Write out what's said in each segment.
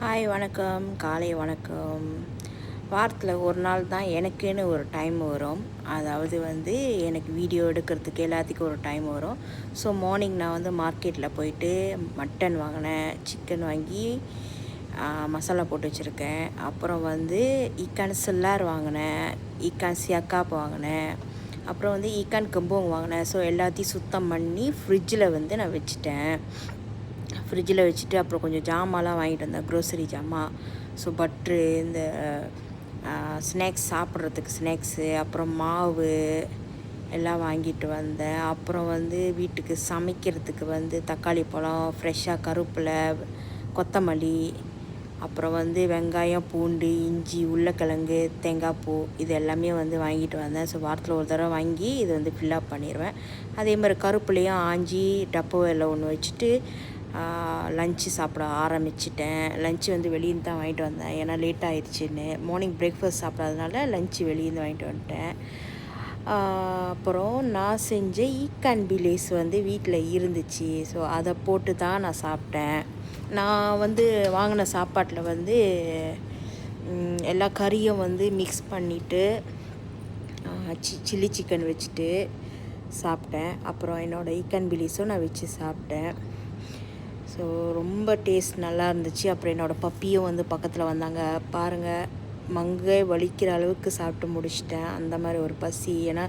Hi வணக்கம், காலை வணக்கம். வாரத்தில் ஒரு நாள் தான் எனக்குன்னு ஒரு டைம் வரும். அதாவது எனக்கு வீடியோ எடுக்கிறதுக்கு எல்லாத்துக்கும் ஒரு டைம் வரும். ஸோ மார்னிங் நான் மார்க்கெட்டில் போயிட்டு மட்டன் வாங்கினேன், சிக்கன் வாங்கி மசாலா போட்டு வச்சுருக்கேன். அப்புறம் இக்கான் சில்லார் வாங்கினேன், இக்கான் சியாக்காப் வாங்கினேன், அப்புறம் இக்கான் கம்போங் வாங்கினேன். ஸோ எல்லாத்தையும் சுத்தம் பண்ணி ஃப்ரிட்ஜில் நான் வச்சுட்டேன். ஃப்ரிட்ஜில் வச்சுட்டு அப்புறம் கொஞ்சம் ஜாமான்லாம் வாங்கிட்டு வந்தேன், க்ரோசரி ஜாமான். ஸோ பட்ரு, இந்த ஸ்நாக்ஸ் சாப்பிட்றதுக்கு ஸ்நாக்ஸு, அப்புறம் மாவு எல்லாம் வாங்கிட்டு வந்தேன். அப்புறம் வீட்டுக்கு சமைக்கிறதுக்கு தக்காளி பழம், ஃப்ரெஷ்ஷாக கருவேப்பிலை, கொத்தமல்லி, அப்புறம் வெங்காயம், பூண்டு, இஞ்சி, உருளைக்கிழங்கு, தேங்காய் பூ, இது எல்லாமே வாங்கிட்டு வந்தேன். ஸோ வாரத்தில் ஒரு தடவை வாங்கி இது ஃபில்லப் பண்ணிடுவேன். அதே மாதிரி கருப்புலையும் ஆஞ்சி டப்போவில் ஒன்று வச்சுட்டு லஞ்சு சாப்பிட ஆரம்பிச்சிட்டேன். லஞ்சு வெளியிருந்து தான் வாங்கிட்டு வந்தேன், ஏன்னா லேட் ஆயிடுச்சுன்னு. மார்னிங் பிரேக்ஃபாஸ்ட் சாப்பிடாதனால லஞ்சு வெளியிருந்து வாங்கிட்டு வந்துட்டேன். அப்புறம் நான் செஞ்ச ஈக்கான் பிலேஸ் வீட்டில் இருந்துச்சு. ஸோ அதை போட்டு தான் நான் சாப்பிட்டேன். நான் வாங்கின சாப்பாட்டில் எல்லா கறியும் மிக்ஸ் பண்ணிவிட்டு சில்லி சிக்கன் வச்சுட்டு சாப்பிட்டேன். அப்புறம் என்னோடய ஈக்கான் பிலேஸும் நான் வச்சு சாப்பிட்டேன். ஸோ ரொம்ப டேஸ்ட் நல்லா இருந்துச்சு. அப்புறம் என்னோடய பப்பியும் பக்கத்தில் வந்தாங்க. பாருங்கள், மங்கை வலிக்கிற அளவுக்கு சாப்பிட்டு முடிச்சிட்டேன். அந்த மாதிரி ஒரு பசி, ஏன்னா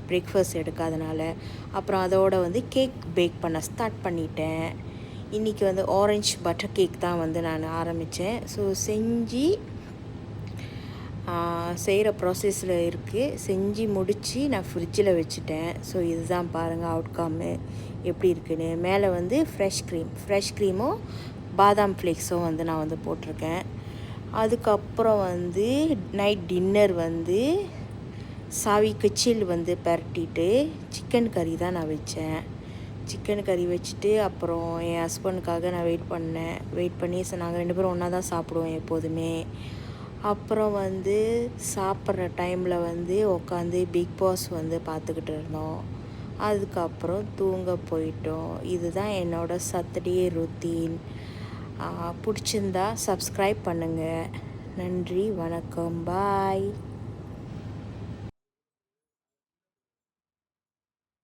பிரேக்ஃபாஸ்ட் எடுக்காதனால. அப்புறம் அதோடு கேக் பேக் பண்ண ஸ்டார்ட் பண்ணிட்டேன். இன்றைக்கி ஆரஞ்சு பட்டர் கேக் தான் நான் ஆரம்பித்தேன். ஸோ செய்கிற ப்ராசஸில் இருக்குது. செஞ்சு முடித்து நான் ஃப்ரிட்ஜில் வச்சுட்டேன். ஸோ இதுதான் பாருங்கள் அவுட்கம்மு எப்படி இருக்குன்னு. மேலே ஃப்ரெஷ் க்ரீமும் பாதாம் ஃப்ளேக்ஸும் நான் போட்டிருக்கேன். அதுக்கப்புறம் நைட் டின்னர் சாவி கச்சில் பரட்டிட்டு சிக்கன் கறி தான் நான் வச்சேன். சிக்கன் கறி வச்சுட்டு அப்புறம் என் ஹஸ்பண்டுக்காக நான் வெயிட் பண்ணி நாங்கள் 2 பேரும் ஒன்றா தான் சாப்பிடுவோம் எப்போதுமே. அப்புறம் சாப்பிட்ற டைமில் உட்காந்து பிக் பாஸ் பார்த்துக்கிட்டு இருந்தோம். அதுக்கப்புறம் தூங்க போயிட்டோம். இதுதான் என்னோடய சாட்டர்டே ரொட்டீன். பிடிச்சிருந்தா சப்ஸ்கிரைப் பண்ணுங்கள். நன்றி, வணக்கம், பாய்.